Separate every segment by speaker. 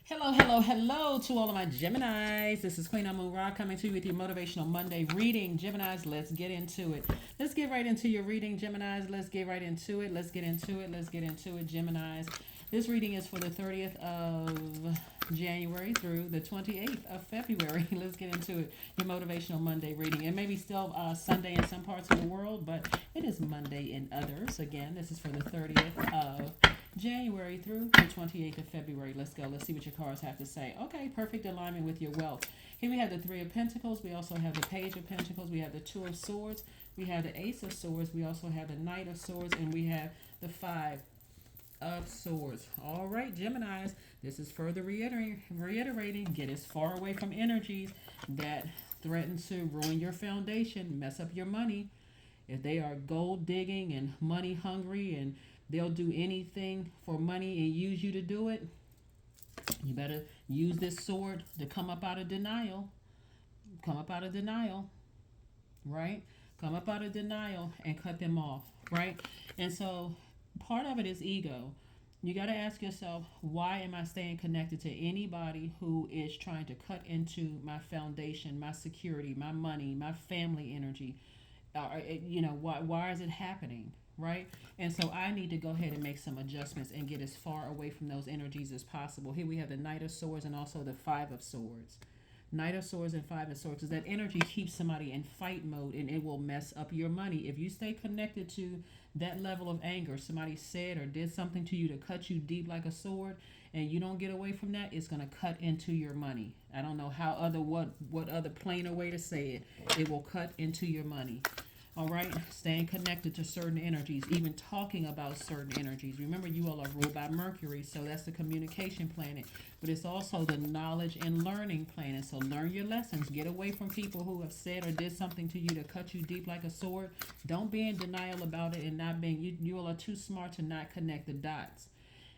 Speaker 1: Hello, hello, hello to all of my Geminis. This is Queen Amun Ra coming to you with your Motivational Monday reading. Geminis, let's get into it. Let's get right into your reading, Geminis. Let's get right into it. Let's get into it. Let's get into it, Geminis. This reading is for the 30th of January through the 28th of February. Let's get into it. Your Motivational Monday reading. It may be still Sunday in some parts of the world, but it is Monday in others. Again, this is for the 30th of January through the 28th of February. Let's go. Let's see what your cards have to say. Okay, perfect alignment with your wealth. Here we have the Three of Pentacles. We also have the Page of Pentacles. We have the Two of Swords. We have the Ace of Swords. We also have the Knight of Swords. And we have the Five of Swords. All right, Geminis, this is further reiterating. Get as far away from energies that threaten to ruin your foundation, mess up your money. If they are gold digging and money hungry and they'll do anything for money and use you to do it, you better use this sword to come up out of denial. Come up out of denial, right? Come up out of denial and cut them off, right? And so part of it is ego. You got to ask yourself, why am I staying connected to anybody who is trying to cut into my foundation, my security, my money, my family energy? Why is it happening, right? And so I need to go ahead and make some adjustments and get as far away from those energies as possible. Here we have the Knight of Swords and also the Five of Swords. Knight of Swords and Five of Swords, because that energy keeps somebody in fight mode and it will mess up your money. If you stay connected to that level of anger, somebody said or did something to you to cut you deep like a sword, and you don't get away from that, it's going to cut into your money. I don't know what other plainer way to say it. It will cut into your money. All right, staying connected to certain energies, even talking about certain energies. Remember, you all are ruled by Mercury, so that's the communication planet, but it's also the knowledge and learning planet. So learn your lessons. Get away from people who have said or did something to you to cut you deep like a sword. Don't be in denial about it and not being, you all are too smart to not connect the dots.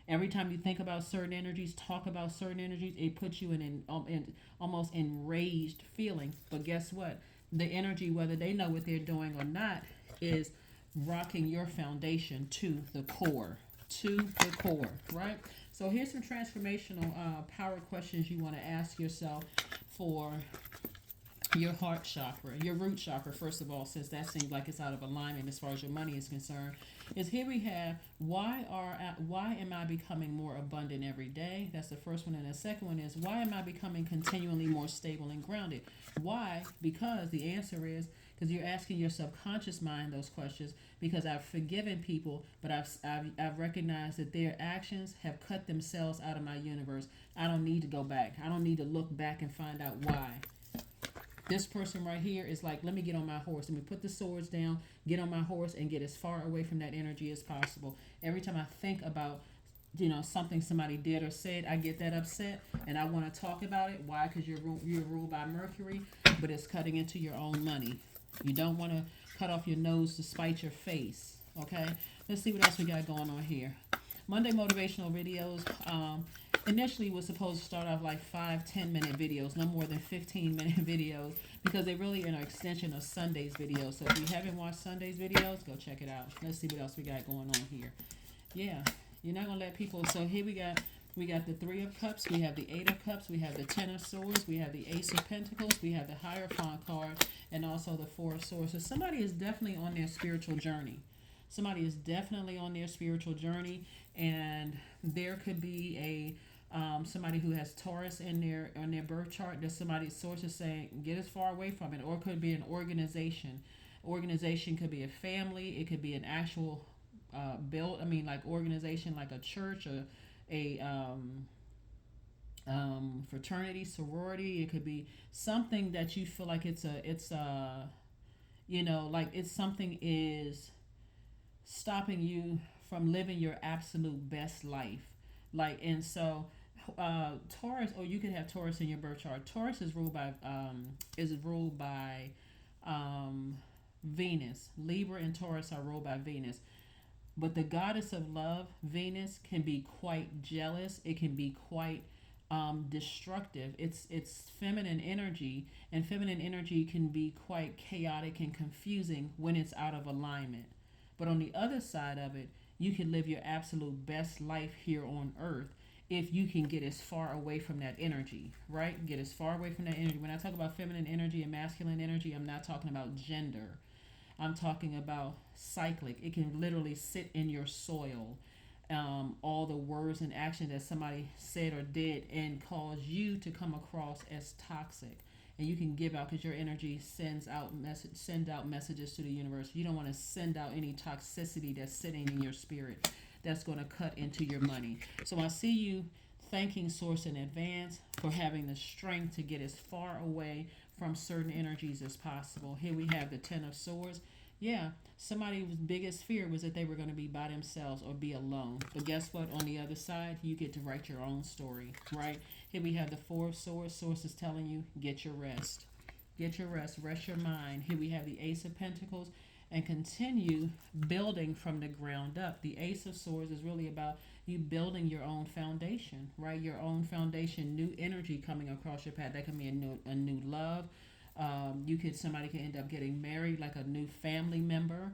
Speaker 1: Every time you think about certain energies, talk about certain energies, it puts you in almost enraged feeling. But guess what? The energy, whether they know what they're doing or not, is rocking your foundation to the core. To the core, right? So here's some transformational power questions you want to ask yourself for your heart chakra, your root chakra, first of all, since that seems like it's out of alignment as far as your money is concerned. Is here we have why am I becoming more abundant every day? That's the first one. And the second one is, why am I becoming continually more stable and grounded? Why? Because the answer is because you're asking your subconscious mind those questions, because I've forgiven people, but I've recognized that their actions have cut themselves out of my universe. I don't need to go back. I don't need to look back and find out why. This person right here is like, let me get on my horse. Let me put the swords down, get on my horse, and get as far away from that energy as possible. Every time I think about, something somebody did or said, I get that upset, and I want to talk about it. Why? Because you're ruled by Mercury, but it's cutting into your own money. You don't want to cut off your nose to spite your face. Okay? Let's see what else we got going on here. Monday motivational videos. Initially was supposed to start off like 5-10 minute videos, no more than 15-minute videos, because they really are an extension of Sunday's videos. So if you haven't watched Sunday's videos, go check it out. Let's see what else we got going on here. Yeah, you're not gonna let people. So here we got the Three of Cups, we have the Eight of Cups, we have the Ten of Swords, we have the Ace of Pentacles, we have the Hierophant card, and also the Four of Swords. So somebody is definitely on their spiritual journey. Somebody is definitely on their spiritual journey, and there could be a somebody who has Taurus in their birth chart. That somebody's source is saying get as far away from it, or it could be an organization. Organization could be a family. It could be an actual like organization, like a church, or a fraternity, sorority. It could be something that you feel like like it's something is stopping you from living your absolute best life. Like, and so Taurus, or you could have Taurus in your birth chart. Taurus is ruled by Venus. Libra and Taurus are ruled by Venus. But the goddess of love, Venus, can be quite jealous. It can be quite destructive. It's feminine energy, and feminine energy can be quite chaotic and confusing when it's out of alignment. But on the other side of it, you can live your absolute best life here on earth, if you can get as far away from that energy, right? Get as far away from that energy. When I talk about feminine energy and masculine energy, I'm not talking about gender. I'm talking about cyclic. It can literally sit in your soil. All the words and actions that somebody said or did and cause you to come across as toxic. And you can give out because your energy send out messages to the universe. You don't want to send out any toxicity that's sitting in your spirit that's going to cut into your money. So I see you thanking Source in advance for having the strength to get as far away from certain energies as possible. Here we have the Ten of Swords. Yeah, somebody's biggest fear was that they were going to be by themselves or be alone. But guess what? On the other side, you get to write your own story, right? Here we have the Four of Swords. Source is telling you, get your rest. Get your rest. Rest your mind. Here we have the Ace of Pentacles and continue building from the ground up. The Ace of Swords is really about you building your own foundation, right? Your own foundation, new energy coming across your path. That can be a new love. Somebody could end up getting married, like a new family member.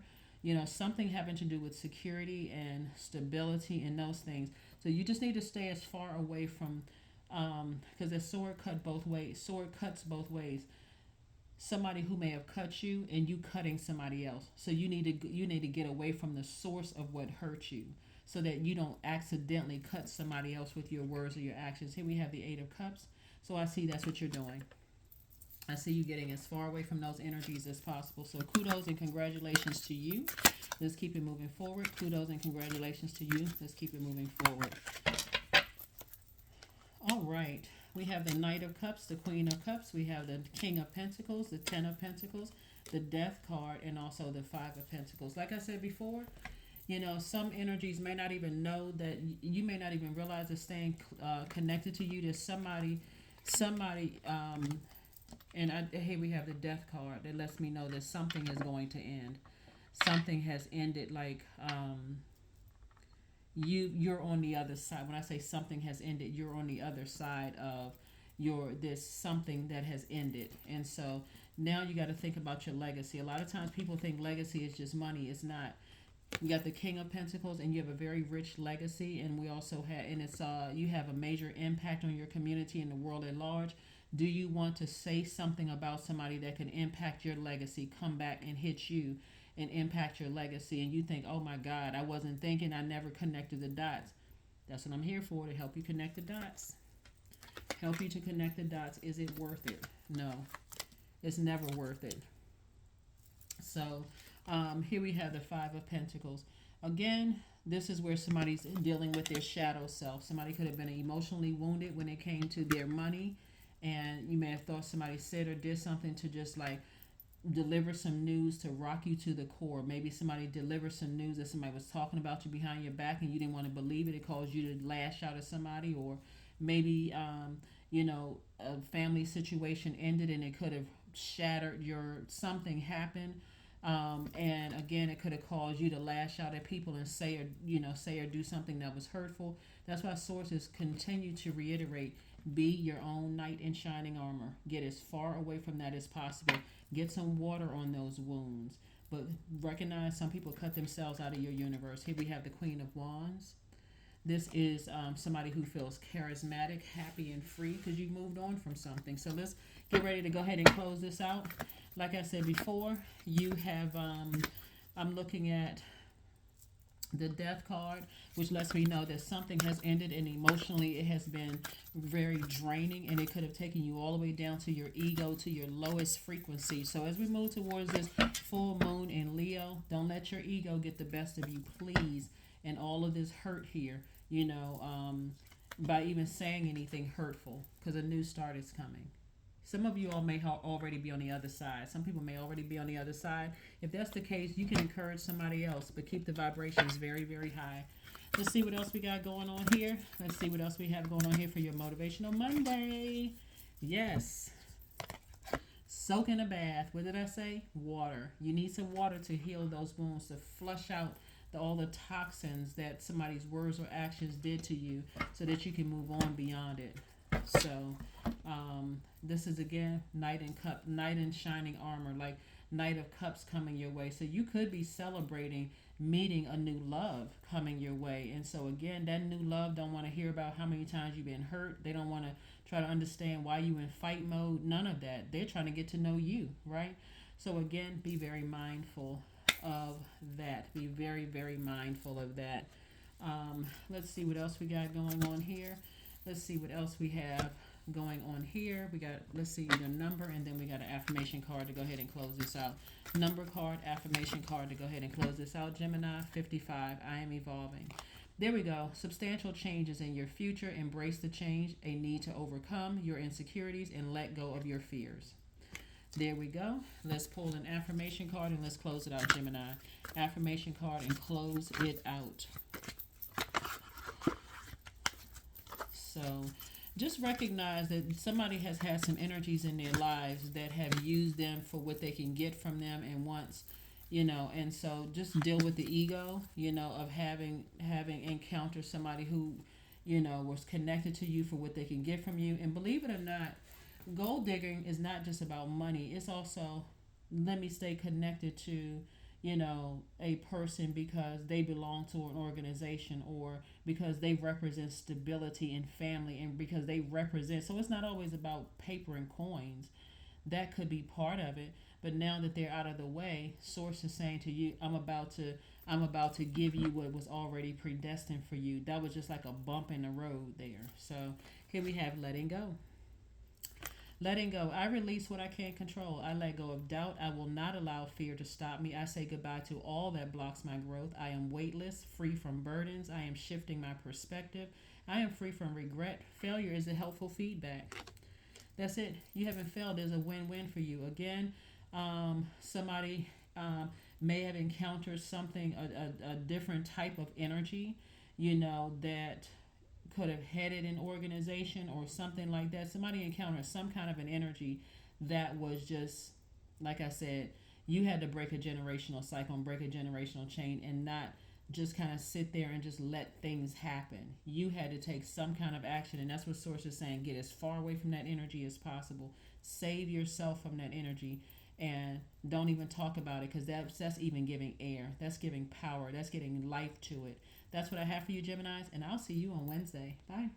Speaker 1: Something having to do with security and stability and those things. So you just need to stay as far away from, because the sword cut both ways. Sword cuts both ways. Somebody who may have cut you and you cutting somebody else. So you need to get away from the source of what hurt you, so that you don't accidentally cut somebody else with your words or your actions. Here we have the Eight of Cups. So I see that's what you're doing. I see you getting as far away from those energies as possible. So kudos and congratulations to you. Let's keep it moving forward. Kudos and congratulations to you. Let's keep it moving forward. All right. We have the Knight of Cups, the Queen of Cups. We have the King of Pentacles, the Ten of Pentacles, the Death card, and also the Five of Pentacles. Like I said before, some energies may not even know that you may not even realize they're staying connected to you. There's somebody, here we have the Death card that lets me know that something is going to end. Something has ended, like you're on the other side. When I say something has ended, you're on the other side of this something that has ended. And so now you got to think about your legacy. A lot of times people think legacy is just money. It's not. You got the King of Pentacles, and you have a very rich legacy, and we also have, and it's you have a major impact on your community and the world at large. Do you want to say something about somebody that can impact your legacy, come back and hit you and impact your legacy, and you think, oh my God, I wasn't thinking, I never connected the dots. That's what I'm here for, to help you connect the dots. Help you to connect the dots. Is it worth it? No, it's never worth it. So here we have the Five of Pentacles. Again, this is where somebody's dealing with their shadow self. Somebody could have been emotionally wounded when it came to their money, and you may have thought somebody said or did something to just like deliver some news to rock you to the core. Maybe somebody delivered some news that somebody was talking about you behind your back and you didn't want to believe it. It caused you to lash out at somebody, or maybe a family situation ended and it could have shattered something happened. And again, it could have caused you to lash out at people and say or do something that was hurtful. That's why sources continue to reiterate, be your own knight in shining armor. Get as far away from that as possible. Get some water on those wounds. But recognize some people cut themselves out of your universe. Here we have the Queen of Wands. This is somebody who feels charismatic, happy, and free because you moved on from something. So let's get ready to go ahead and close this out. Like I said before, you have, I'm looking at the Death card, which lets me know that something has ended, and emotionally it has been very draining, and it could have taken you all the way down to your ego, to your lowest frequency. So as we move towards this full moon in Leo, don't let your ego get the best of you, please. And all of this hurt here, by even saying anything hurtful, because a new start is coming. Some of you all may already be on the other side. Some people may already be on the other side. If that's the case, you can encourage somebody else, but keep the vibrations very, very high. Let's see what else we got going on here. Let's see what else we have going on here for your Motivational Monday. Yes. Soak in a bath. What did I say? Water. You need some water to heal those wounds, to flush out all the toxins that somebody's words or actions did to you, so that you can move on beyond it. So this is again knight in shining armor, like Knight of Cups coming your way. So you could be celebrating meeting a new love coming your way. And so again, that new love don't want to hear about how many times you've been hurt. They don't want to try to understand why you in fight mode. None of that. They're trying to get to know you, right? So again, be very mindful of that. Be very, very mindful of that. Let's see what else we got going on here. Let's see what else we have going on here. We got, let's see your number, and then we got an affirmation card to go ahead and close this out. Number card, affirmation card to go ahead and close this out. Gemini 55, I am evolving. There we go. Substantial changes in your future. Embrace the change, a need to overcome your insecurities and let go of your fears. There we go. Let's pull an affirmation card and let's close it out, Gemini. Affirmation card and close it out. So just recognize that somebody has had some energies in their lives that have used them for what they can get from them and wants, and so just deal with the ego, of having encountered somebody who, was connected to you for what they can get from you. And believe it or not, gold digging is not just about money. It's also, let me stay connected to, a person because they belong to an organization, or because they represent stability in family, and because they represent. So it's not always about paper and coins. That could be part of it. But now that they're out of the way, source is saying to you, I'm about to give you what was already predestined for you. That was just like a bump in the road there. So here we have letting go. Letting go. I release what I can't control. I let go of doubt. I will not allow fear to stop me. I say goodbye to all that blocks my growth. I am weightless, free from burdens. I am shifting my perspective. I am free from regret. Failure is a helpful feedback. That's it. You haven't failed. There's a win-win for you. Again, somebody may have encountered something, a different type of energy, that could have headed an organization or something like that. Somebody encountered some kind of an energy that was just, like I said, you had to break a generational cycle and break a generational chain, and not just kind of sit there and just let things happen. You had to take some kind of action, and that's what Source is saying. Get as far away from that energy as possible. Save yourself from that energy, and don't even talk about it, because that's even giving air. That's giving power. That's getting life to it. That's what I have for you, Geminis, and I'll see you on Wednesday. Bye.